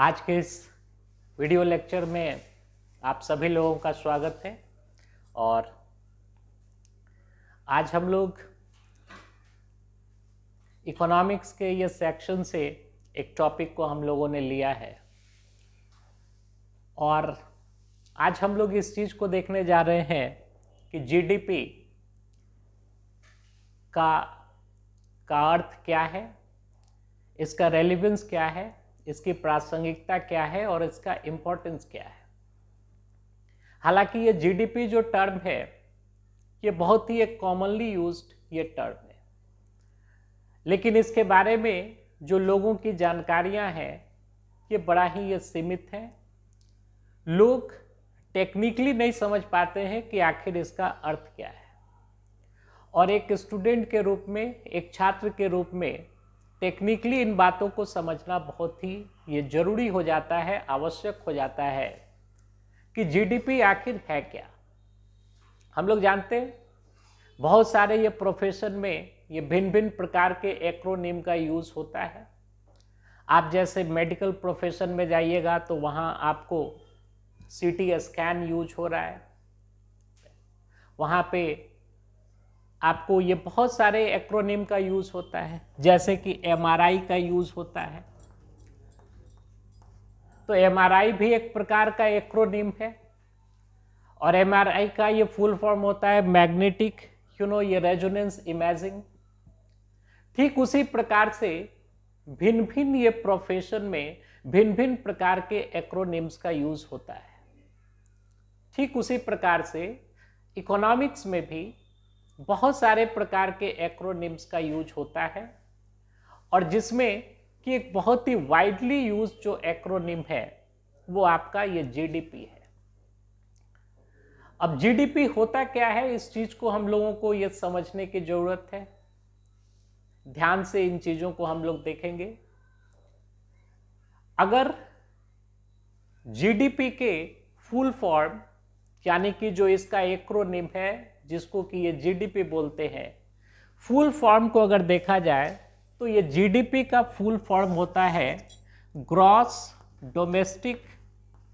आज के इस वीडियो लेक्चर में आप सभी लोगों का स्वागत है। और आज हम लोग इकोनॉमिक्स के ये सेक्शन से एक टॉपिक को हम लोगों ने लिया है और आज हम लोग इस चीज़ को देखने जा रहे हैं कि जीडीपी का अर्थ क्या है, इसका रेलेवेंस क्या है, इसकी प्रासंगिकता क्या है और इसका इम्पोर्टेंस क्या है। हालांकि ये जीडीपी जो टर्म है ये बहुत ही एक कॉमनली यूज्ड ये टर्म है, लेकिन इसके बारे में जो लोगों की जानकारियां हैं ये बड़ा ही ये सीमित है। लोग टेक्निकली नहीं समझ पाते हैं कि आखिर इसका अर्थ क्या है, और एक स्टूडेंट के रूप में, एक छात्र के रूप में टेक्निकली इन बातों को समझना बहुत ही ये जरूरी हो जाता है, आवश्यक हो जाता है कि जीडीपी आखिर है क्या। हम लोग जानते हैं बहुत सारे ये प्रोफेशन में ये भिन्न भिन्न प्रकार के एक्रोनिम का यूज होता है। आप जैसे मेडिकल प्रोफेशन में जाइएगा तो वहाँ आपको सीटी स्कैन यूज हो रहा है, वहाँ पे आपको ये बहुत सारे एक्रोनिम का यूज होता है, जैसे कि एमआरआई का यूज होता है। तो एमआरआई भी एक प्रकार का एक्रोनिम है और एमआरआई का ये फुल फॉर्म होता है मैग्नेटिक ये रेजोनेंस इमेजिंग। ठीक उसी प्रकार से भिन्न भिन्न ये प्रोफेशन में भिन्न भिन्न प्रकार के एक्रोनिम्स का यूज होता है। ठीक उसी प्रकार से इकोनॉमिक्स में भी बहुत सारे प्रकार के एक्रोनिम्स का यूज होता है, और जिसमें कि एक बहुत ही वाइडली यूज जो एक्रोनिम है वो आपका ये जीडीपी है। अब जीडीपी होता क्या है, इस चीज को हम लोगों को ये समझने की जरूरत है। ध्यान से इन चीजों को हम लोग देखेंगे। अगर जीडीपी के फुल फॉर्म यानी कि जो इसका एक्रोनिम है जिसको कि ये जीडीपी बोलते हैं, फुल फॉर्म को अगर देखा जाए तो ये जीडीपी का फुल फॉर्म होता है gross domestic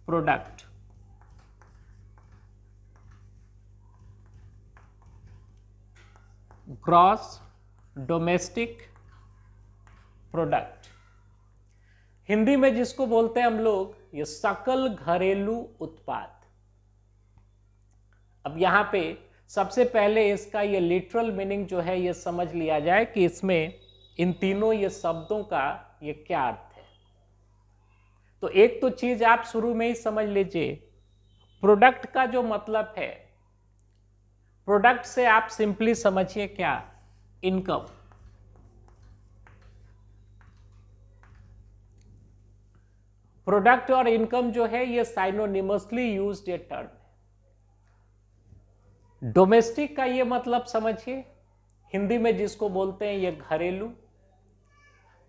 product. Gross domestic product Hindi में जिसको बोलते हैं हम लोग ये सकल घरेलू उत्पाद। अब यहां पे सबसे पहले इसका ये लिटरल मीनिंग जो है ये समझ लिया जाए कि इसमें इन तीनों ये शब्दों का ये क्या अर्थ है। तो एक तो चीज आप शुरू में ही समझ लीजिए, प्रोडक्ट का जो मतलब है, प्रोडक्ट से आप सिंपली समझिए क्या, इनकम। प्रोडक्ट और इनकम जो है ये साइनोनिमसली यूज्ड ये टर्म है। डोमेस्टिक का ये मतलब समझिए, हिंदी में जिसको बोलते हैं ये घरेलू।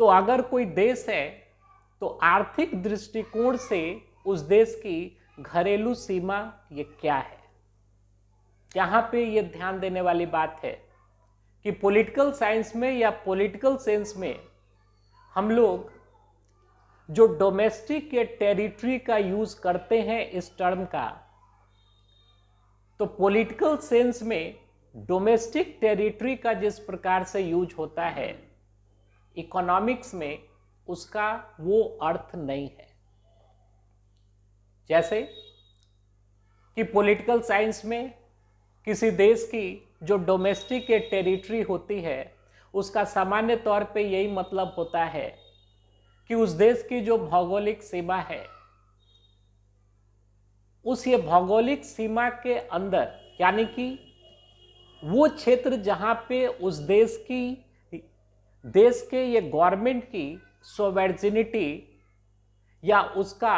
तो अगर कोई देश है तो आर्थिक दृष्टिकोण से उस देश की घरेलू सीमा ये क्या है। यहां पे ये ध्यान देने वाली बात है कि पॉलिटिकल साइंस में या पॉलिटिकल सेंस में हम लोग जो डोमेस्टिक या टेरिटरी का यूज करते हैं इस टर्म का, तो पॉलिटिकल सेंस में डोमेस्टिक टेरिटरी का जिस प्रकार से यूज होता है, इकोनॉमिक्स में उसका वो अर्थ नहीं है। जैसे कि पॉलिटिकल साइंस में किसी देश की जो डोमेस्टिक या टेरिटरी होती है उसका सामान्य तौर पे यही मतलब होता है कि उस देश की जो भौगोलिक सीमा है, उस ये भौगोलिक सीमा के अंदर, यानी कि वो क्षेत्र जहां पे उस देश के ये गवर्नमेंट की सोवेर्जिनिटी या उसका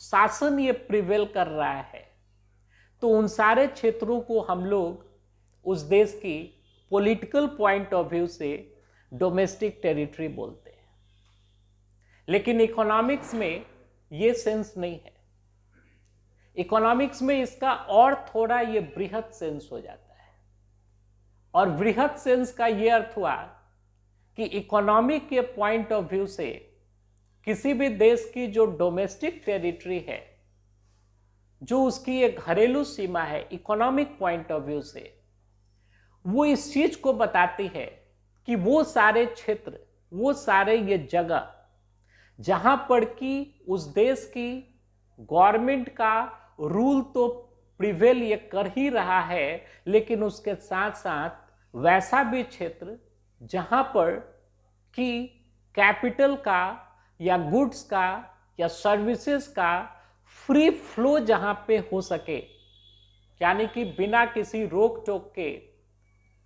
शासन ये प्रिवेल कर रहा है, तो उन सारे क्षेत्रों को हम लोग उस देश की पॉलिटिकल पॉइंट ऑफ व्यू से डोमेस्टिक टेरिटरी बोलते हैं। लेकिन इकोनॉमिक्स में ये सेंस नहीं है। इकोनॉमिक्स में इसका और थोड़ा ये बृहत सेंस हो जाता है, और बृहत सेंस का ये अर्थ हुआ कि इकोनॉमिक के पॉइंट ऑफ व्यू से किसी भी देश की जो डोमेस्टिक टेरिटरी है, जो उसकी एक घरेलू सीमा है इकोनॉमिक पॉइंट ऑफ व्यू से, वो इस चीज को बताती है कि वो सारे क्षेत्र, वो सारे ये जगह जहां पर कि उस देश की गवर्नमेंट का रूल तो प्रिवेल ये कर ही रहा है, लेकिन उसके साथ साथ वैसा भी क्षेत्र जहां पर कि कैपिटल का या गुड्स का या सर्विसेज का फ्री फ्लो जहां पे हो सके, यानी कि बिना किसी रोक टोक के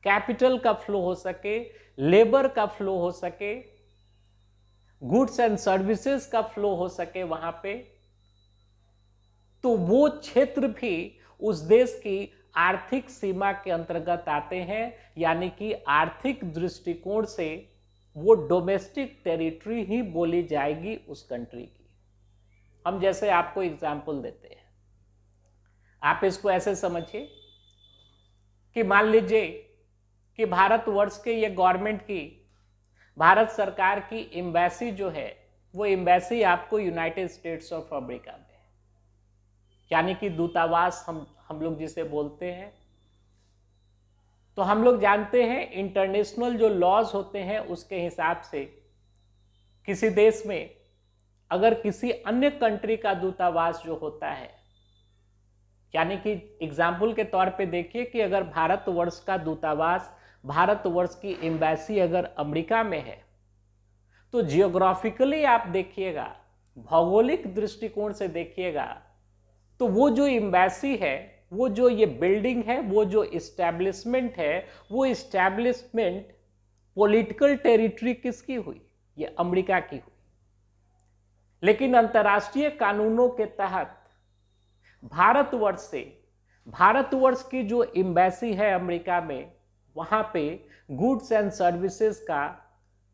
कैपिटल का फ्लो हो सके, लेबर का फ्लो हो सके, गुड्स एंड सर्विसेज का फ्लो हो सके वहां पे, तो वो क्षेत्र भी उस देश की आर्थिक सीमा के अंतर्गत आते हैं, यानी कि आर्थिक दृष्टिकोण से वो डोमेस्टिक टेरिटरी ही बोली जाएगी उस कंट्री की। हम जैसे आपको एग्जाम्पल देते हैं, आप इसको ऐसे समझिए कि मान लीजिए कि भारतवर्ष के ये गवर्नमेंट की, भारत सरकार की एम्बेसी जो है, वो एम्बेसी आपको यूनाइटेड स्टेट्स ऑफ अमेरिका में है, यानी कि दूतावास हम लोग जिसे बोलते हैं। तो हम लोग जानते हैं इंटरनेशनल जो लॉज होते हैं उसके हिसाब से किसी देश में अगर किसी अन्य कंट्री का दूतावास जो होता है, यानी कि एग्जाम्पल के तौर पे देखिए कि अगर भारतवर्ष का दूतावास, भारतवर्ष की एम्बेसी अगर अमेरिका में है, तो जियोग्राफिकली आप देखिएगा, भौगोलिक दृष्टिकोण से देखिएगा, तो वो जो एम्बेसी है, वो जो ये बिल्डिंग है, वो जो इस्टेब्लिशमेंट है, वो इस्टेब्लिशमेंट पॉलिटिकल टेरिटरी किसकी हुई? ये अमेरिका की हुई। लेकिन अंतर्राष्ट्रीय कानूनों के तहत भारतवर्ष से, भारतवर्ष की जो एम्बेसी है अमेरिका में, वहां पे गुड्स एंड सर्विसेज का,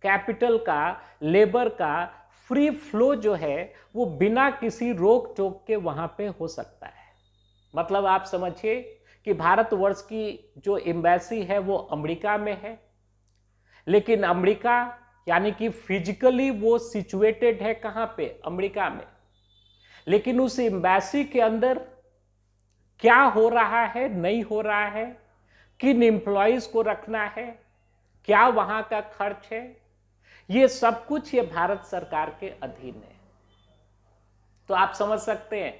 कैपिटल का, लेबर का फ्री फ्लो जो है वो बिना किसी रोक टोक के वहां पे हो सकता है। मतलब आप समझिए कि भारतवर्ष की जो एम्बेसी है वो अमेरिका में है, लेकिन अमेरिका यानी कि फिजिकली वो सिचुएटेड है कहां पे? अमेरिका में। लेकिन उस एम्बेसी के अंदर क्या हो रहा है, नहीं हो रहा है, किन एम्प्लॉइज को रखना है, क्या वहां का खर्च है, ये सब कुछ ये भारत सरकार के अधीन है। तो आप समझ सकते हैं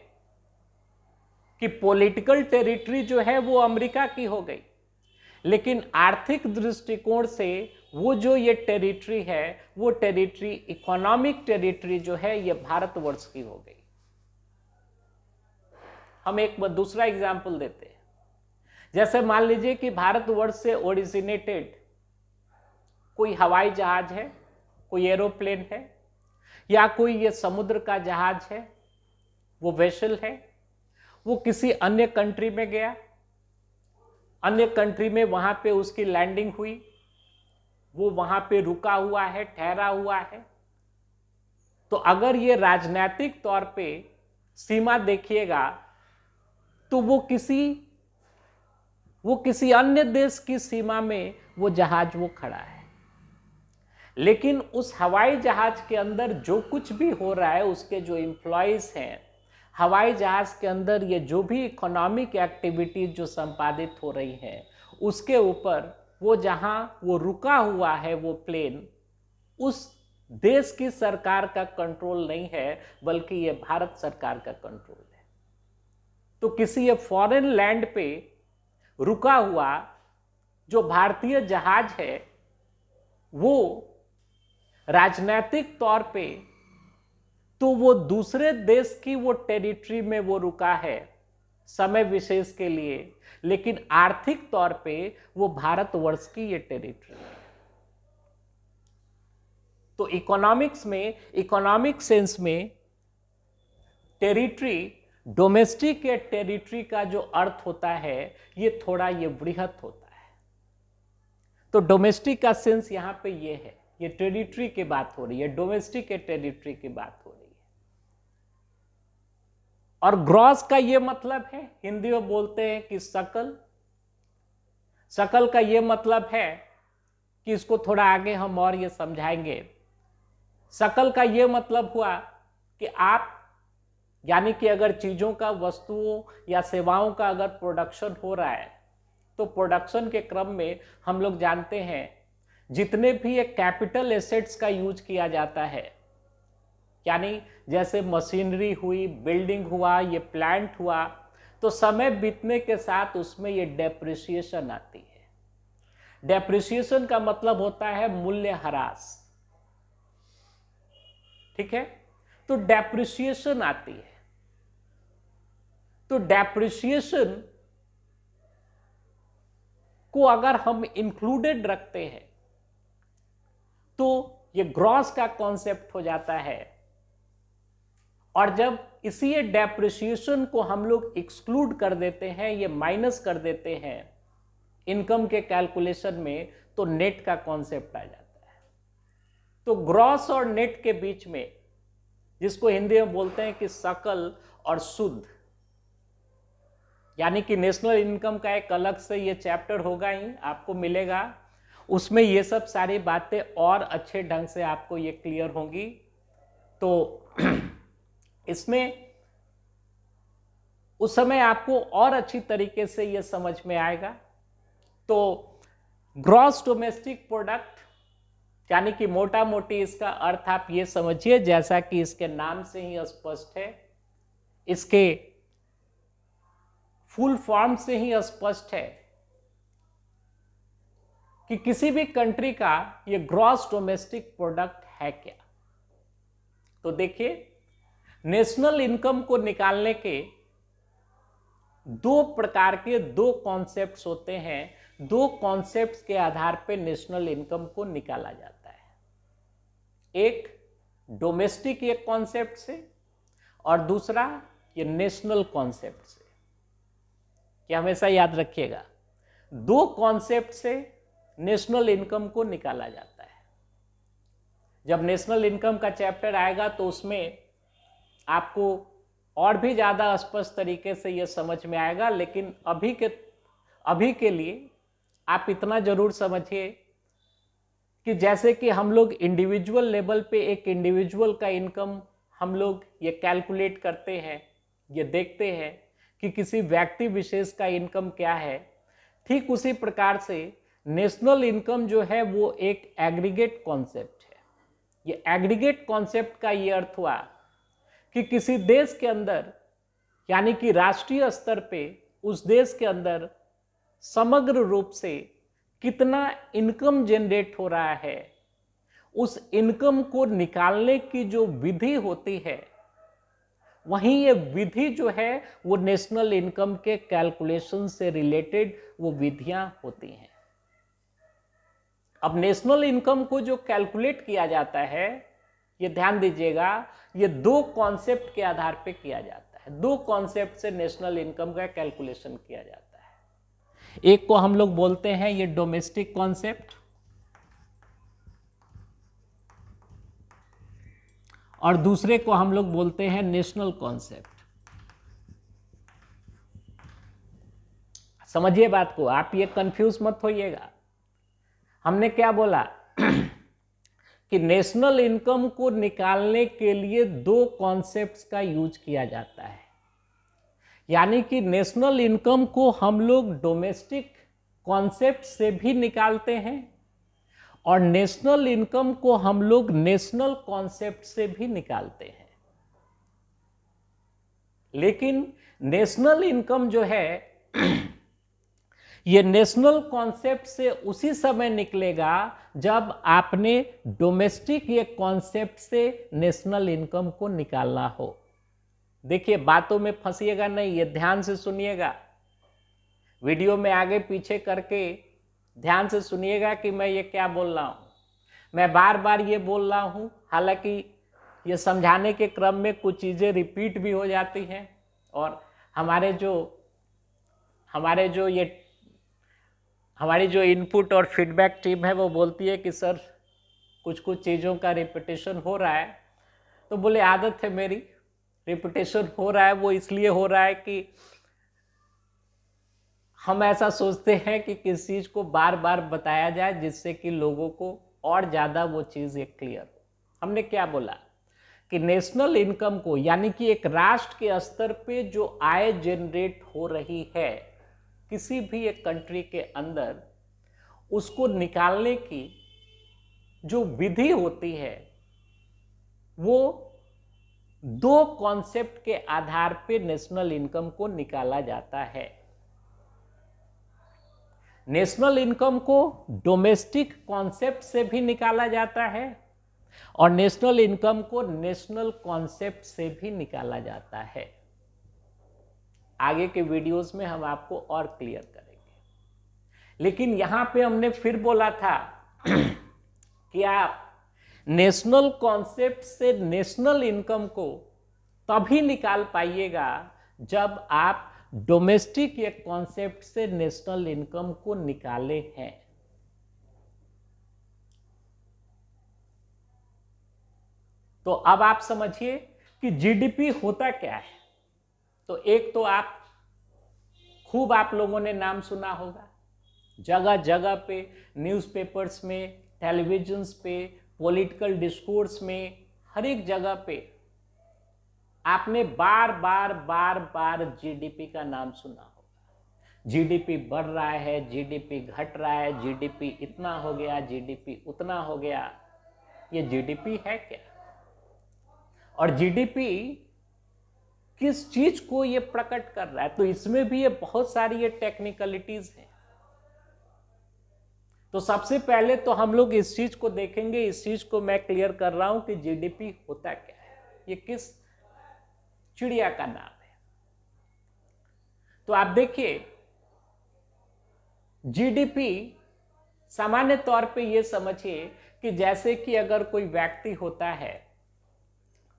कि पॉलिटिकल टेरिटरी जो है वो अमेरिका की हो गई, लेकिन आर्थिक दृष्टिकोण से वो जो ये टेरिटरी है, वो टेरिटरी, इकोनॉमिक टेरिटरी जो है, ये भारतवर्ष की हो गई। हम एक दूसरा एग्जाम्पल देते हैं। जैसे मान लीजिए कि भारतवर्ष से ओरिजिनेटेड कोई हवाई जहाज है, कोई एरोप्लेन है, या कोई ये समुद्र का जहाज है, वो वेसल है, वो किसी अन्य कंट्री में गया, अन्य कंट्री में वहां पे उसकी लैंडिंग हुई, वो वहां पे रुका हुआ है, ठहरा हुआ है। तो अगर ये राजनीतिक तौर पे सीमा देखिएगा तो वो किसी अन्य देश की सीमा में वो जहाज वो खड़ा है, लेकिन उस हवाई जहाज के अंदर जो कुछ भी हो रहा है, उसके जो एम्प्लॉइज हैं, हवाई जहाज के अंदर ये जो भी इकोनॉमिक एक्टिविटीज जो संपादित हो रही हैं, उसके ऊपर वो जहां वो रुका हुआ है वो प्लेन, उस देश की सरकार का कंट्रोल नहीं है, बल्कि ये भारत सरकार का कंट्रोल है। तो किसी ये फॉरेन लैंड पे रुका हुआ जो भारतीय जहाज है, वो राजनीतिक तौर पे तो वो दूसरे देश की वो टेरिटरी में वो रुका है समय विशेष के लिए, लेकिन आर्थिक तौर पे वो भारतवर्ष की ये टेरिटरी है। तो इकोनॉमिक्स में, इकोनॉमिक सेंस में टेरिटरी, डोमेस्टिक या टेरिटरी का जो अर्थ होता है ये थोड़ा ये बृहत होता है। तो डोमेस्टिक का सेंस यहां पे ये है, ये टेरिटरी की बात हो रही है, डोमेस्टिक या टेरिटरी की बात हो रही है। और ग्रॉस का ये मतलब है, हिंदी में बोलते हैं कि सकल। सकल का ये मतलब है कि इसको थोड़ा आगे हम और ये समझाएंगे सकल का ये मतलब हुआ कि आप, यानी कि अगर चीजों का, वस्तुओं या सेवाओं का अगर प्रोडक्शन हो रहा है तो प्रोडक्शन के क्रम में हम लोग जानते हैं जितने भी ये कैपिटल एसेट्स का यूज किया जाता है, यानी जैसे मशीनरी हुई, बिल्डिंग हुआ, ये प्लांट हुआ, तो समय बीतने के साथ उसमें ये डेप्रिसिएशन आती है। डेप्रिसिएशन का मतलब होता है मूल्य ह्रास, ठीक है। तो डेप्रिसिएशन आती है, तो डेप्रिसिएशन को अगर हम इंक्लूडेड रखते हैं तो ये ग्रॉस का कॉन्सेप्ट हो जाता है। और जब इसी डेप्रिसिएशन को हम लोग एक्सक्लूड कर देते हैं, ये माइनस कर देते हैं इनकम के कैलकुलेशन में, तो नेट का कॉन्सेप्ट आ जाता है। तो ग्रॉस और नेट के बीच में, जिसको हिंदी में बोलते हैं कि सकल और शुद्ध, यानी कि नेशनल इनकम का एक अलग से ये चैप्टर होगा ही, आपको मिलेगा, उसमें ये सब सारी बातें और अच्छे ढंग से आपको ये क्लियर होंगी। तो इसमें उस समय आपको और अच्छी तरीके से ये समझ में आएगा। तो ग्रॉस डोमेस्टिक प्रोडक्ट, यानी कि मोटा मोटी इसका अर्थ आप ये समझिए, जैसा कि इसके नाम से ही स्पष्ट है, इसके फुल फॉर्म से ही स्पष्ट है कि किसी भी कंट्री का ये ग्रॉस डोमेस्टिक प्रोडक्ट है क्या। तो देखिए, नेशनल इनकम को निकालने के दो प्रकार के दो कॉन्सेप्ट्स होते हैं। दो कॉन्सेप्ट्स के आधार पर नेशनल इनकम को निकाला जाता है, एक डोमेस्टिक ये कॉन्सेप्ट से और दूसरा ये नेशनल कॉन्सेप्ट से। ये हमेशा याद रखिएगा, दो कॉन्सेप्ट से नेशनल इनकम को निकाला जाता है। जब नेशनल इनकम का चैप्टर आएगा तो उसमें आपको और भी ज़्यादा स्पष्ट तरीके से यह समझ में आएगा, लेकिन अभी के लिए आप इतना जरूर समझिए कि जैसे कि हम लोग इंडिविजुअल लेवल पे एक इंडिविजुअल का इनकम हम लोग ये कैलकुलेट करते हैं, ये देखते हैं कि किसी व्यक्ति विशेष का इनकम क्या है, ठीक उसी प्रकार से नेशनल इनकम जो है वो एक एग्रीगेट कॉन्सेप्ट है। ये एग्रीगेट कॉन्सेप्ट का ये अर्थ हुआ कि किसी देश के अंदर, यानी कि राष्ट्रीय स्तर पे उस देश के अंदर समग्र रूप से कितना इनकम जनरेट हो रहा है, उस इनकम को निकालने की जो विधि होती है, वहीं ये विधि जो है वो नेशनल इनकम के कैलकुलेशन से रिलेटेड वो विधियां होती हैं। अब नेशनल इनकम को जो कैलकुलेट किया जाता है, ये ध्यान दीजिएगा, ये दो कॉन्सेप्ट के आधार पे किया जाता है। दो कॉन्सेप्ट से नेशनल इनकम का कैलकुलेशन किया जाता है। एक को हम लोग बोलते हैं ये डोमेस्टिक कॉन्सेप्ट, और दूसरे को हम लोग बोलते हैं नेशनल कॉन्सेप्ट। समझिए बात को, आप ये कंफ्यूज मत होइएगा। हमने क्या बोला कि नेशनल इनकम को निकालने के लिए दो कॉन्सेप्ट्स का यूज किया जाता है, यानी कि नेशनल इनकम को हम लोग डोमेस्टिक कॉन्सेप्ट से भी निकालते हैं और नेशनल इनकम को हम लोग नेशनल कॉन्सेप्ट से भी निकालते हैं। लेकिन नेशनल इनकम जो है ये नेशनल कॉन्सेप्ट से उसी समय निकलेगा जब आपने डोमेस्टिक ये कॉन्सेप्ट से नेशनल इनकम को निकालना हो। देखिए, बातों में फंसिएगा नहीं, ये ध्यान से सुनिएगा, वीडियो में आगे पीछे करके ध्यान से सुनिएगा कि मैं ये क्या बोल रहा हूं। मैं बार बार ये बोल रहा हूं, हालांकि ये समझाने के क्रम में कुछ चीजें रिपीट भी हो जाती हैं और हमारी जो इनपुट और फीडबैक टीम है वो बोलती है कि सर कुछ चीज़ों का रिपीटेशन हो रहा है। तो बोले आदत है मेरी, रिपीटेशन हो रहा है वो इसलिए हो रहा है कि हम ऐसा सोचते हैं कि किस चीज़ को बार बार बताया जाए जिससे कि लोगों को और ज़्यादा वो चीज़ एक क्लियर हो। हमने क्या बोला कि नेशनल इनकम को, यानी कि एक राष्ट्र के स्तर पे जो आय जनरेट हो रही है किसी भी एक कंट्री के अंदर, उसको निकालने की जो विधि होती है वो दो कॉन्सेप्ट के आधार पे नेशनल इनकम को निकाला जाता है। नेशनल इनकम को डोमेस्टिक कॉन्सेप्ट से भी निकाला जाता है और नेशनल इनकम को नेशनल कॉन्सेप्ट से भी निकाला जाता है। आगे के वीडियोस में हम आपको और क्लियर करेंगे, लेकिन यहां पे हमने फिर बोला था कि आप नेशनल कॉन्सेप्ट से नेशनल इनकम को तभी निकाल पाइएगा जब आप डोमेस्टिक या कॉन्सेप्ट से नेशनल इनकम को निकाले हैं। तो अब आप समझिए कि जीडीपी होता क्या है। तो एक तो आप लोगों ने नाम सुना होगा, जगह जगह पे, न्यूज़पेपर्स में, टेलीविजन्स पे, पॉलिटिकल डिस्कोर्स में, हर एक जगह पे आपने बार बार जीडीपी का नाम सुना होगा। जीडीपी बढ़ रहा है, जीडीपी घट रहा है, जीडीपी इतना हो गया, जीडीपी उतना हो गया। ये जीडीपी है क्या? और जीडीपी किस चीज को ये प्रकट कर रहा है? तो इसमें भी ये बहुत सारी ये टेक्निकलिटीज हैं। तो सबसे पहले तो हम लोग इस चीज को देखेंगे, इस चीज को मैं क्लियर कर रहा हूं कि जीडीपी होता क्या है, ये किस चिड़िया का नाम है। तो आप देखिए, जीडीपी सामान्य तौर पे ये समझिए कि जैसे कि अगर कोई व्यक्ति होता है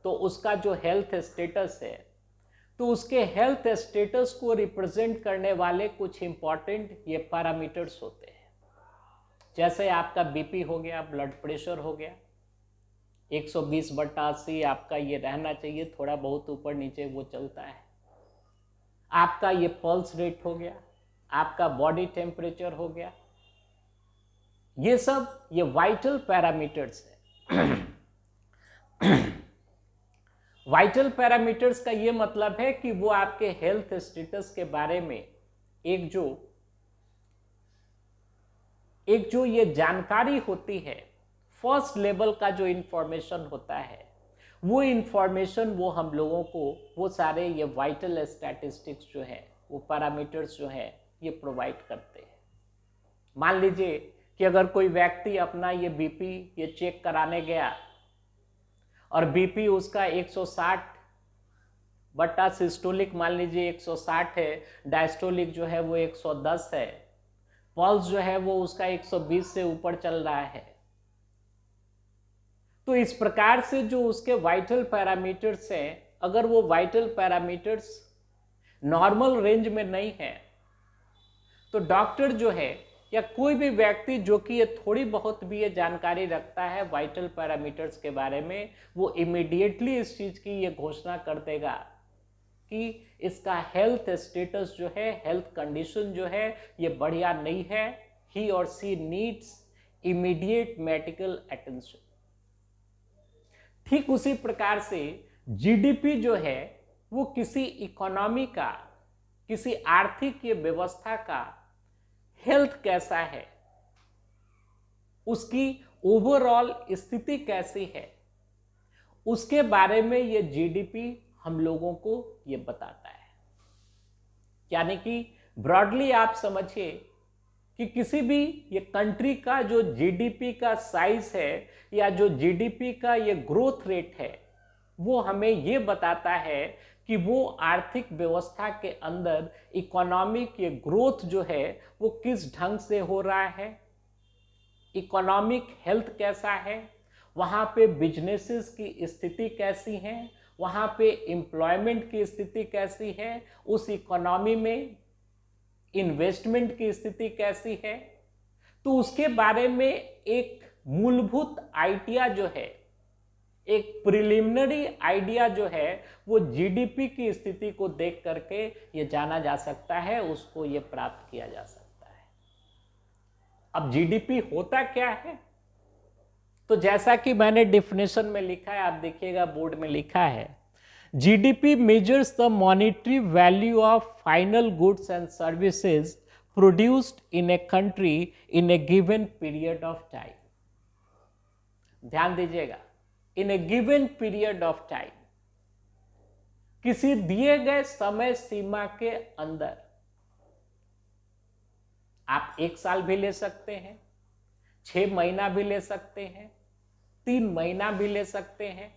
तो उसका जो हेल्थ स्टेटस है, तो उसके हेल्थ स्टेटस को रिप्रेजेंट करने वाले कुछ इंपॉर्टेंट ये पैरामीटर्स होते हैं। जैसे आपका बीपी हो गया, ब्लड प्रेशर हो गया, 120/80 आपका ये रहना चाहिए, थोड़ा बहुत ऊपर नीचे वो चलता है। आपका ये पल्स रेट हो गया, आपका बॉडी टेम्परेचर हो गया, ये सब ये वाइटल पैरामीटर्स है। वाइटल पैरामीटर्स का ये मतलब है कि वो आपके हेल्थ स्टेटस के बारे में एक जो ये जानकारी होती है, फर्स्ट लेवल का जो इंफॉर्मेशन होता है, वो इंफॉर्मेशन वो हम लोगों को वो सारे ये वाइटल स्टैटिस्टिक्स जो है, वो पैरामीटर्स जो है, ये प्रोवाइड करते हैं। मान लीजिए कि अगर कोई व्यक्ति अपना ये बीपी ये चेक कराने गया और बीपी उसका 160 सिस्टोलिक मान लीजिए 160 है, डायस्टोलिक जो है वो 110 है, पल्स जो है वो उसका 120 से ऊपर चल रहा है। तो इस प्रकार से जो उसके वाइटल पैरामीटर्स हैं, अगर वो वाइटल पैरामीटर्स नॉर्मल रेंज में नहीं है, तो डॉक्टर जो है या कोई भी व्यक्ति जो कि ये थोड़ी बहुत भी ये जानकारी रखता है वाइटल पैरामीटर्स के बारे में, वो इमीडिएटली इस चीज की ये घोषणा कर देगा कि इसका हेल्थ स्टेटस जो है, हेल्थ कंडीशन जो है, ये बढ़िया नहीं है। ही और सी नीड्स इमीडिएट मेडिकल अटेंशन। ठीक उसी प्रकार से जीडीपी जो है वो किसी इकोनॉमी का, किसी आर्थिक ये व्यवस्था का हेल्थ कैसा है, उसकी ओवरऑल स्थिति कैसी है, उसके बारे में ये जीडीपी हम लोगों को ये बताता है। यानी कि ब्रॉडली आप समझिए कि किसी भी ये कंट्री का जो जीडीपी का साइज है या जो जीडीपी का ये ग्रोथ रेट है, वो हमें ये बताता है कि वो आर्थिक व्यवस्था के अंदर इकोनॉमिक ये ग्रोथ जो है वो किस ढंग से हो रहा है, इकोनॉमिक हेल्थ कैसा है, वहाँ पे बिजनेसेस की स्थिति कैसी है, वहाँ पे एम्प्लॉयमेंट की स्थिति कैसी है, उस इकोनॉमी में इन्वेस्टमेंट की स्थिति कैसी है। तो उसके बारे में एक मूलभूत आइडिया जो है, एक प्रिलिमिनरी आइडिया जो है, वो जीडीपी की स्थिति को देख करके ये जाना जा सकता है, उसको ये प्राप्त किया जा सकता है। अब जीडीपी होता क्या है? तो जैसा कि मैंने डिफिनेशन में लिखा है, आप देखिएगा बोर्ड में लिखा है, GDP measures the monetary value of final goods and services produced in a country in A given period of time. ध्यान दीजिएगा, इन ए गिवन पीरियड ऑफ टाइम, किसी दिए गए समय सीमा के अंदर। आप 1 साल भी ले सकते हैं, 6 महीना भी ले सकते हैं, 3 महीना भी ले सकते हैं,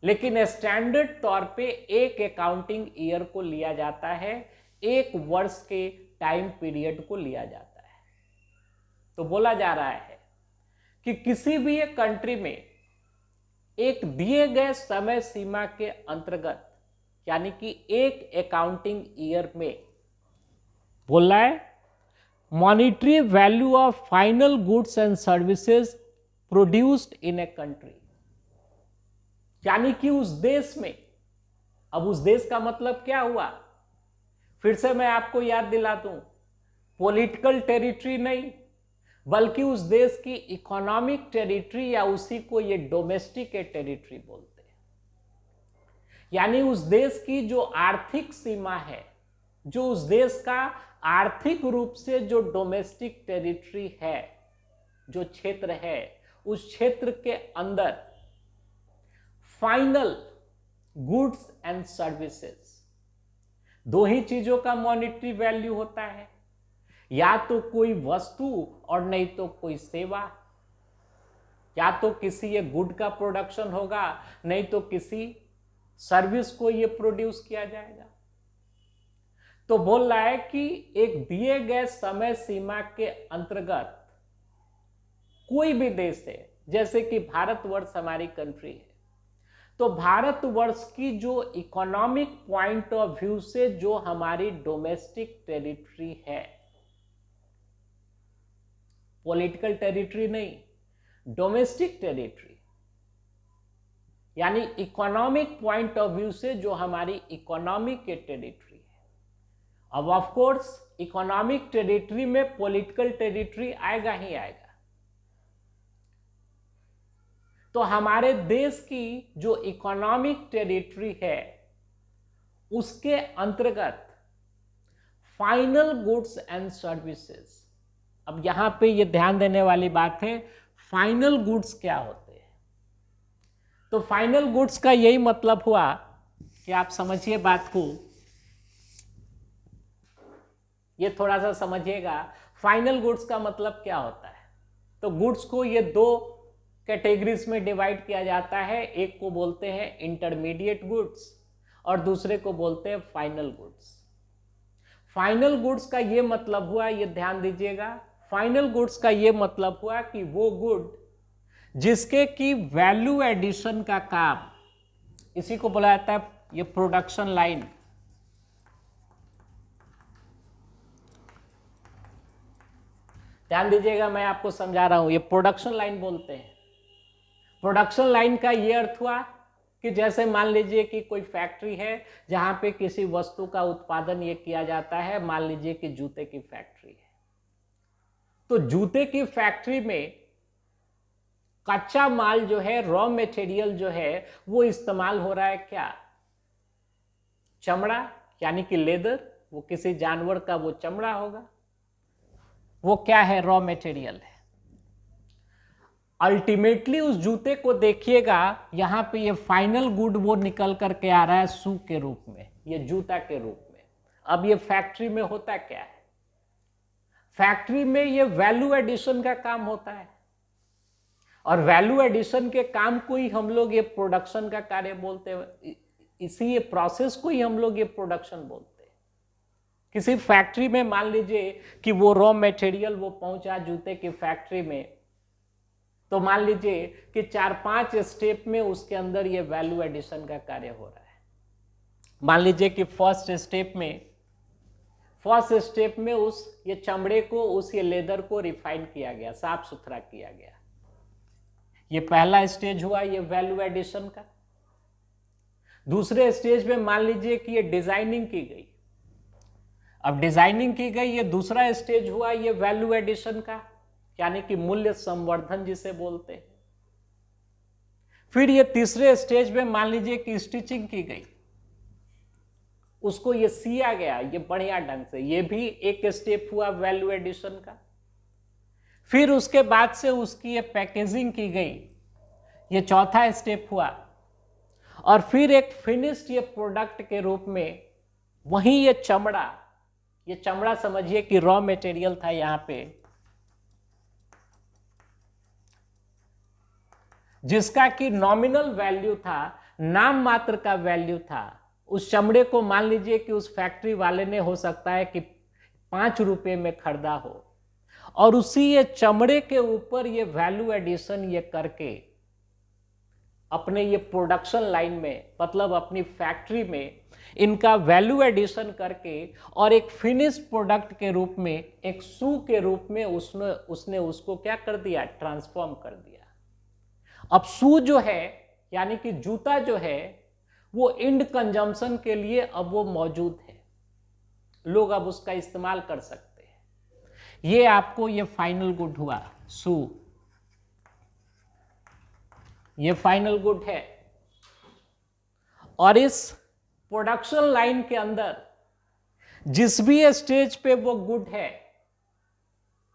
लेकिन स्टैंडर्ड तौर पे एक अकाउंटिंग ईयर को लिया जाता है, 1 वर्ष के टाइम पीरियड को लिया जाता है। तो बोला जा रहा है कि किसी भी एक कंट्री में एक दिए गए समय सीमा के अंतर्गत, यानी कि एक अकाउंटिंग ईयर में, बोल रहा है monetary value of final goods and services produced in a country, यानी कि उस देश में। अब उस देश का मतलब क्या हुआ, फिर से मैं आपको याद दिला दूं, पॉलिटिकल टेरिटरी नहीं, बल्कि उस देश की इकोनॉमिक टेरिटरी, या उसी को ये डोमेस्टिक टेरिटरी बोलते हैं। यानी उस देश की जो आर्थिक सीमा है, जो उस देश का आर्थिक रूप से जो डोमेस्टिक टेरिटरी है, जो क्षेत्र है, उस क्षेत्र के अंदर फाइनल गुड्स एंड सर्विसेज, 2 ही चीजों का मॉनेटरी वैल्यू होता है, या तो कोई वस्तु और नहीं तो कोई सेवा। या तो किसी ये गुड का प्रोडक्शन होगा, नहीं तो किसी सर्विस को ये प्रोड्यूस किया जाएगा। तो बोल रहा है कि एक दिए गए समय सीमा के अंतर्गत कोई भी देश है, जैसे कि भारतवर्ष हमारी कंट्री है, तो भारतवर्ष की जो इकोनॉमिक पॉइंट ऑफ व्यू से जो हमारी डोमेस्टिक टेरिटरी है, पॉलिटिकल टेरिटरी नहीं, डोमेस्टिक टेरिटरी, यानी इकोनॉमिक पॉइंट ऑफ व्यू से जो हमारी इकोनॉमिक के टेरिटरी है। अब ऑफ कोर्स इकोनॉमिक टेरिटरी में पॉलिटिकल टेरिटरी आएगा ही आएगा। तो हमारे देश की जो इकोनॉमिक टेरिटरी है, उसके अंतर्गत फाइनल गुड्स एंड सर्विसेज। अब यहां पे ये ध्यान देने वाली बात है, फाइनल गुड्स क्या होते हैं। तो फाइनल गुड्स का यही मतलब हुआ कि आप समझिए बात को, ये थोड़ा सा समझिएगा, फाइनल गुड्स का मतलब क्या होता है। तो गुड्स को ये 2 कैटेगरीज में डिवाइड किया जाता है, एक को बोलते हैं इंटरमीडिएट गुड्स और दूसरे को बोलते हैं फाइनल गुड्स। फाइनल गुड्स का ये मतलब हुआ, ये ध्यान दीजिएगा, फाइनल गुड्स का ये मतलब हुआ कि वो गुड जिसके की वैल्यू एडिशन का काम, इसी को बोला जाता है ये प्रोडक्शन लाइन। ध्यान दीजिएगा, मैं आपको समझा रहा हूं, ये प्रोडक्शन लाइन बोलते हैं। प्रोडक्शन लाइन का ये अर्थ हुआ कि जैसे मान लीजिए कि कोई फैक्ट्री है जहां पे किसी वस्तु का उत्पादन ये किया जाता है, मान लीजिए कि जूते की फैक्ट्री है। तो जूते की फैक्ट्री में कच्चा माल जो है, रॉ मटेरियल जो है, वो इस्तेमाल हो रहा है क्या, चमड़ा, यानी कि लेदर, वो किसी जानवर का वो चमड़ा होगा, वो क्या है, रॉ मटेरियल है। अल्टीमेटली उस जूते को देखिएगा, यहां पे ये फाइनल गुड वो निकल करके आ रहा है शू के रूप में, ये जूता के रूप में। अब ये फैक्ट्री में होता क्या है, फैक्ट्री में ये वैल्यू एडिशन का काम होता है, और वैल्यू एडिशन के काम को ही हम लोग ये प्रोडक्शन का कार्य बोलते हैं, इसी ये प्रोसेस को ही हम लोग ये प्रोडक्शन बोलते हैं। किसी फैक्ट्री में मान लीजिए कि वो रॉ मटेरियल वो पहुंचा जूते की फैक्ट्री में, तो मान लीजिए कि 4-5 स्टेप में उसके अंदर ये वैल्यू एडिशन का कार्य हो रहा है। मान लीजिए कि फर्स्ट स्टेप में उस ये चमड़े को, उस ये लेदर को रिफाइन किया गया, साफ सुथरा किया गया, ये पहला स्टेज हुआ ये वैल्यू एडिशन का। दूसरे स्टेज में मान लीजिए कि ये डिजाइनिंग की गई, अब डिजाइनिंग की गई, ये दूसरा स्टेज हुआ ये वैल्यू एडिशन का, यानी कि मूल्य संवर्धन जिसे बोलते हैं। फिर ये तीसरे स्टेज में मान लीजिए कि स्टिचिंग की गई, उसको ये सिया गया ये बढ़िया ढंग से, ये भी एक स्टेप हुआ वैल्यू एडिशन का। फिर उसके बाद से उसकी ये पैकेजिंग की गई, ये चौथा स्टेप हुआ। और फिर एक फिनिश्ड ये प्रोडक्ट के रूप में वहीं ये चमड़ा समझिए कि रॉ मटेरियल था यहां पे, जिसका कि नॉमिनल वैल्यू था, नाम मात्र का वैल्यू था। उस चमड़े को मान लीजिए कि उस फैक्ट्री वाले ने हो सकता है कि 5 रुपए में खरीदा हो, और उसी ये चमड़े के ऊपर ये वैल्यू एडिशन ये करके अपने ये प्रोडक्शन लाइन में, मतलब अपनी फैक्ट्री में इनका वैल्यू एडिशन करके और एक फिनिश्ड प्रोडक्ट के रूप में, एक शू के रूप में उसने उसको क्या कर दिया, ट्रांसफॉर्म कर दिया। अब शू जो है यानी कि जूता जो है वो इंड कंजम्पशन के लिए अब वो मौजूद है, लोग अब उसका इस्तेमाल कर सकते हैं। ये आपको ये फाइनल गुड हुआ शू, ये फाइनल गुड है। और इस प्रोडक्शन लाइन के अंदर जिस भी स्टेज पे वो गुड है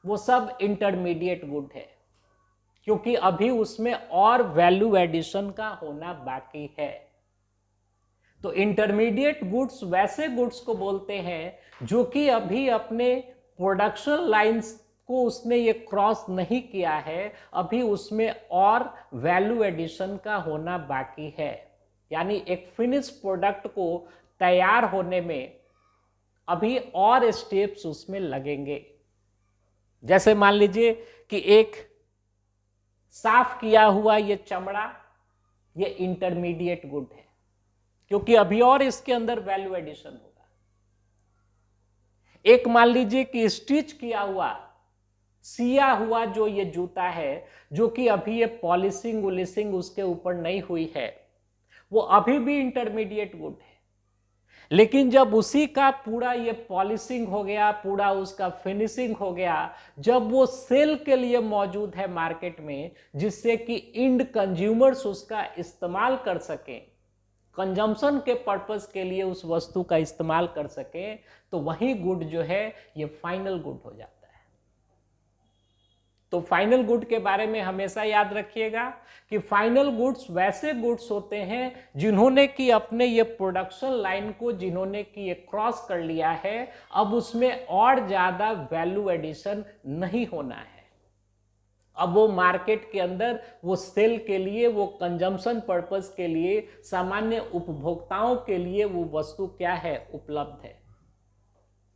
वो सब इंटरमीडिएट गुड है, क्योंकि अभी उसमें और वैल्यू एडिशन का होना बाकी है। तो इंटरमीडिएट गुड्स वैसे गुड्स को बोलते हैं जो कि अभी अपने प्रोडक्शन लाइंस को उसने ये क्रॉस नहीं किया है, अभी उसमें और वैल्यू एडिशन का होना बाकी है। यानी एक फिनिश प्रोडक्ट को तैयार होने में अभी और स्टेप्स उसमें लगेंगे। जैसे मान लीजिए कि एक साफ किया हुआ ये चमड़ा ये इंटरमीडिएट गुड है, क्योंकि अभी और इसके अंदर वैल्यू एडिशन होगा। एक मान लीजिए कि स्टिच किया हुआ, सिया हुआ जो ये जूता है, जो कि अभी ये पॉलिशिंग उलिशिंग उसके ऊपर नहीं हुई है, वो अभी भी इंटरमीडिएट गुड है। लेकिन जब उसी का पूरा ये पॉलिशिंग हो गया, पूरा उसका फिनिशिंग हो गया, जब वो सेल के लिए मौजूद है मार्केट में, जिससे कि इंड कंज्यूमर्स उसका इस्तेमाल कर सकें, कंजम्पशन के पर्पस के लिए उस वस्तु का इस्तेमाल कर सके, तो वही गुड जो है ये फाइनल गुड हो जाता है। तो फाइनल गुड के बारे में हमेशा याद रखिएगा कि फाइनल गुड्स वैसे गुड्स होते हैं जिन्होंने कि अपने ये प्रोडक्शन लाइन को जिन्होंने कि ये क्रॉस कर लिया है, अब उसमें और ज्यादा वैल्यू एडिशन नहीं होना है। अब वो मार्केट के अंदर वो सेल के लिए, वो कंजम्पशन पर्पस के लिए, सामान्य उपभोक्ताओं के लिए वो वस्तु क्या है, उपलब्ध है,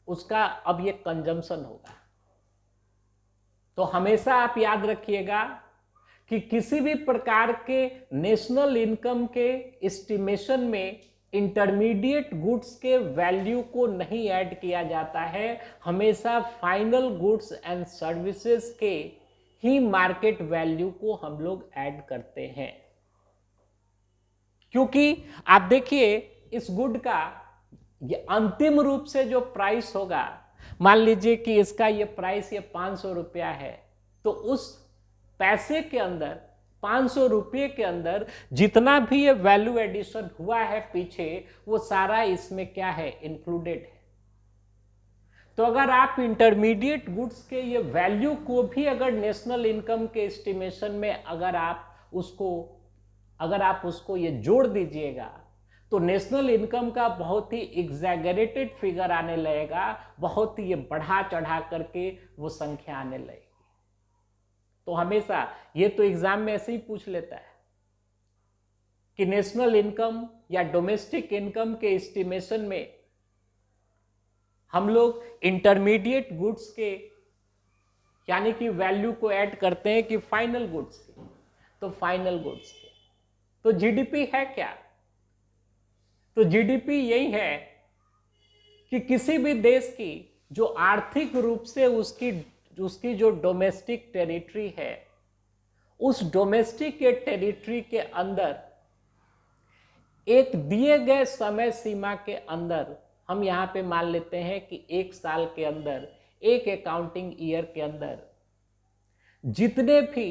उसका अब ये कंजम्पशन होगा। तो हमेशा आप याद रखिएगा कि किसी भी प्रकार के नेशनल इनकम के एस्टिमेशन में इंटरमीडिएट गुड्स के वैल्यू को नहीं ऐड किया जाता है, हमेशा फाइनल गुड्स एंड सर्विसेज के ही मार्केट वैल्यू को हम लोग ऐड करते हैं। क्योंकि आप देखिए इस गुड का ये अंतिम रूप से जो प्राइस होगा, मान लीजिए कि इसका ये प्राइस ये 500 रुपया है, तो उस पैसे के अंदर 500 रुपये के अंदर जितना भी ये वैल्यू एडिशन हुआ है पीछे, वो सारा इसमें क्या है, इंक्लूडेड है। तो अगर आप इंटरमीडिएट गुड्स के ये वैल्यू को भी अगर नेशनल इनकम के एस्टिमेशन में अगर आप उसको ये जोड़ दीजिएगा, तो नेशनल इनकम का बहुत ही एग्जैगरेटेड फिगर आने लगेगा, बहुत ही ये बढ़ा चढ़ा करके वो संख्या आने लगेगी। तो हमेशा ये तो एग्जाम में ऐसे ही पूछ लेता है कि नेशनल इनकम या डोमेस्टिक इनकम के एस्टिमेशन में हम लोग इंटरमीडिएट गुड्स के यानी कि वैल्यू को ऐड करते हैं कि फाइनल गुड्स के, तो फाइनल गुड्स के। तो जीडीपी है क्या? तो जीडीपी यही है कि किसी भी देश की जो आर्थिक रूप से उसकी जो डोमेस्टिक टेरिटरी है, उस डोमेस्टिक के टेरिटरी के अंदर एक दिए गए समय सीमा के अंदर, हम यहां पे मान लेते हैं कि 1 साल के अंदर, एक अकाउंटिंग ईयर के अंदर जितने भी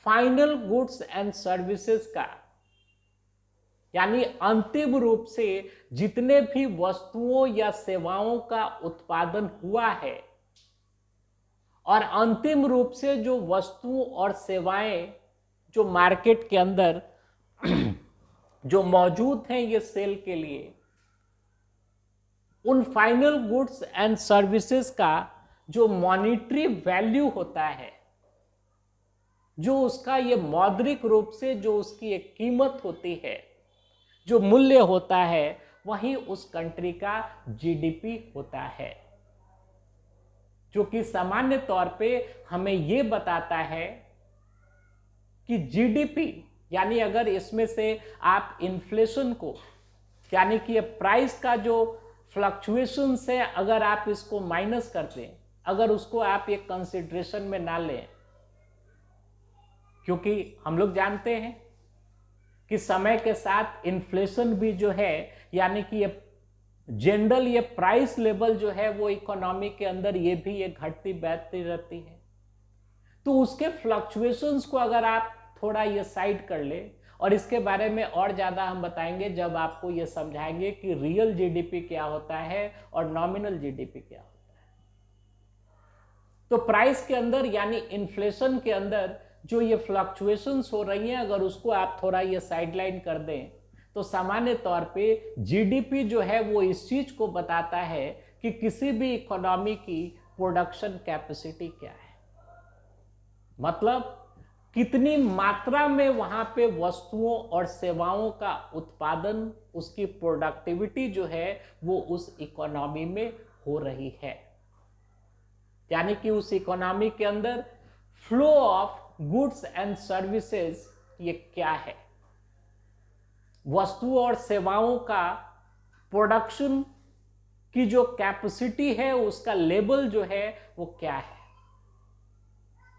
फाइनल गुड्स एंड सर्विसेज का, यानी अंतिम रूप से जितने भी वस्तुओं या सेवाओं का उत्पादन हुआ है और अंतिम रूप से जो वस्तुओं और सेवाएं जो मार्केट के अंदर जो मौजूद हैं ये सेल के लिए, उन फाइनल गुड्स एंड सर्विसेज का जो मॉनिटरी वैल्यू होता है, जो उसका ये मौद्रिक रूप से जो उसकी एक कीमत होती है, जो मूल्य होता है, वही उस कंट्री का जीडीपी होता है, जो कि सामान्य तौर पे हमें ये बताता है कि जीडीपी, यानी अगर इसमें से आप इन्फ्लेशन को, यानी कि प्राइस का जो फ्लक्चुएशन है, अगर आप इसको माइनस कर दें, अगर उसको आप एक कंसिडरेशन में ना लें, क्योंकि हम लोग जानते हैं कि समय के साथ इन्फ्लेशन भी जो है, यानी कि ये जनरल ये प्राइस लेवल जो है वो इकोनॉमी के अंदर ये भी ये घटती बढ़ती रहती है। तो उसके फ्लक्चुएशंस को अगर आप थोड़ा ये साइड कर ले, और इसके बारे में और ज़्यादा हम बताएंगे जब आपको ये समझाएंगे कि रियल जीडीपी क्या होता है और नॉमिनल जीडीपी क्या होता है। तो प्राइस के अंदर यानी इन्फ्लेशन के अंदर जो ये फ्लक्चुएशंस हो रही हैं, अगर उसको आप थोड़ा ये साइडलाइन कर दें, तो सामान्य तौर पे जीडीपी जो है वो इस चीज को बताता है कि किसी भी इकोनॉमी की प्रोडक्शन कैपेसिटी क्या है, मतलब कितनी मात्रा में वहां पे वस्तुओं और सेवाओं का उत्पादन, उसकी प्रोडक्टिविटी जो है वो उस इकोनॉमी में हो रही है, यानी कि उस इकोनॉमी के अंदर flow of goods and services ये क्या है, वस्तुओं और सेवाओं का प्रोडक्शन की जो कैपेसिटी है उसका लेवल जो है वो क्या है,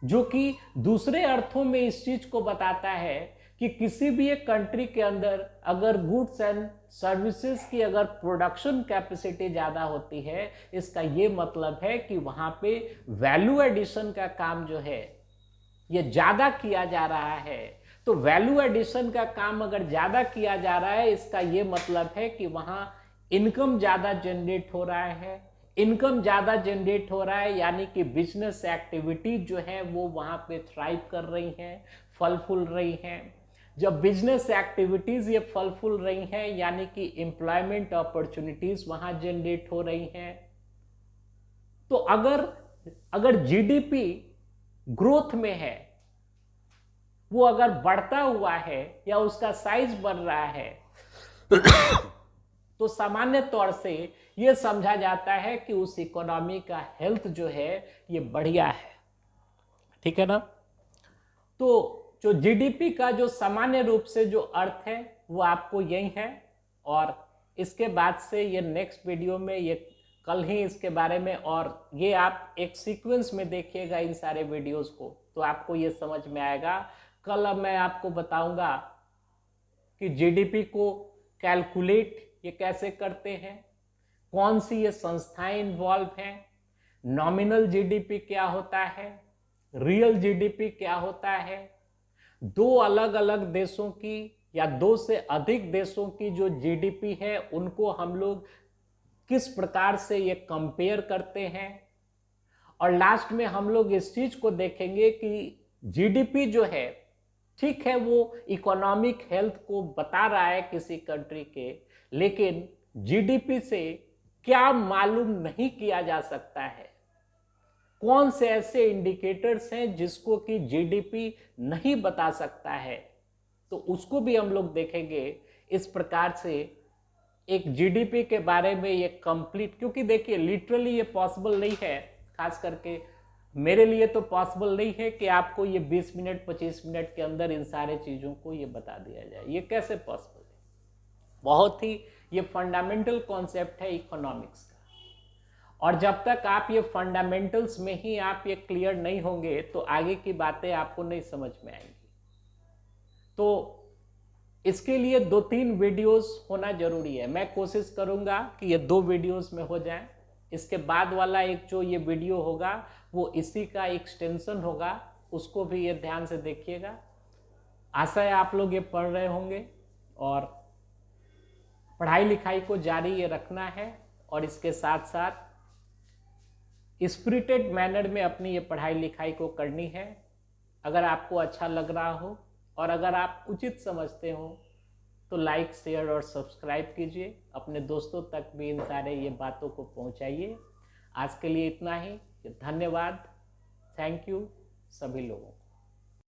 जो कि दूसरे अर्थों में इस चीज को बताता है कि किसी भी एक कंट्री के अंदर अगर गुड्स एंड सर्विसेज की अगर प्रोडक्शन कैपेसिटी ज्यादा होती है, इसका ये मतलब है कि वहां पे वैल्यू एडिशन का काम जो है ये ज्यादा किया जा रहा है। तो वैल्यू एडिशन का काम अगर ज्यादा किया जा रहा है, इसका ये मतलब है कि वहां इनकम ज्यादा जनरेट हो रहा है, इनकम ज्यादा जनरेट हो रहा है, यानी कि बिजनेस एक्टिविटीज जो है वो वहां पे थ्राइव कर रही हैं, फल फूल रही हैं। जब बिजनेस एक्टिविटीज ये फल फूल रही हैं, यानी कि एम्प्लॉयमेंट अपॉर्चुनिटीज वहां जनरेट हो रही हैं। तो अगर जीडीपी ग्रोथ में है, वो अगर बढ़ता हुआ है या उसका साइज बढ़ रहा है तो सामान्य तौर से यह समझा जाता है कि उस इकोनॉमी का हेल्थ जो है ये बढ़िया है, ठीक है ना। तो जो जीडीपी का जो सामान्य रूप से जो अर्थ है वो आपको यही है, और इसके बाद से ये नेक्स्ट वीडियो में, ये कल ही इसके बारे में, और ये आप एक सीक्वेंस में देखिएगा इन सारे वीडियोस को, तो आपको ये समझ में आएगा। कल अब मैं आपको बताऊंगा कि जीडीपी को कैलकुलेट ये कैसे करते हैं, कौन सी ये संस्थाएं इन्वॉल्व हैं, नॉमिनल जीडीपी क्या होता है, रियल जीडीपी क्या होता है, दो अलग अलग देशों की या दो से अधिक देशों की जो जीडीपी है उनको हम लोग किस प्रकार से ये कंपेयर करते हैं, और लास्ट में हम लोग इस चीज को देखेंगे कि जीडीपी जो है, ठीक है वो इकोनॉमिक हेल्थ को बता रहा है किसी कंट्री के, लेकिन जीडीपी से क्या मालूम नहीं किया जा सकता है, कौन से ऐसे इंडिकेटर्स हैं जिसको कि जीडीपी नहीं बता सकता है, तो उसको भी हम लोग देखेंगे। इस प्रकार से एक जीडीपी के बारे में ये कंप्लीट, क्योंकि देखिए लिटरली ये पॉसिबल नहीं है, खास करके मेरे लिए तो पॉसिबल नहीं है कि आपको ये 20 मिनट 25 मिनट के अंदर इन सारे चीज़ों को ये बता दिया जाए, ये कैसे पॉसिबल है। बहुत ही ये फंडामेंटल कॉन्सेप्ट है इकोनॉमिक्स का, और जब तक आप ये फंडामेंटल्स में ही आप ये क्लियर नहीं होंगे तो आगे की बातें आपको नहीं समझ में आएंगी। तो इसके लिए 2-3 वीडियोस होना जरूरी है। मैं कोशिश करूंगा कि ये 2 वीडियोस में हो जाए। इसके बाद वाला एक जो ये वीडियो होगा वो इसी का एक्सटेंशन होगा, उसको भी ये ध्यान से देखिएगा। आशा है आप लोग ये पढ़ रहे होंगे और पढ़ाई लिखाई को जारी ये रखना है और इसके साथ साथ स्पिरिटेड मैनर में अपनी ये पढ़ाई लिखाई को करनी है। अगर आपको अच्छा लग रहा हो और अगर आप उचित समझते हो तो लाइक, शेयर और सब्सक्राइब कीजिए। अपने दोस्तों तक भी इन सारे ये बातों को पहुंचाइए। आज के लिए इतना ही। धन्यवाद। थैंक यू सभी लोगों को।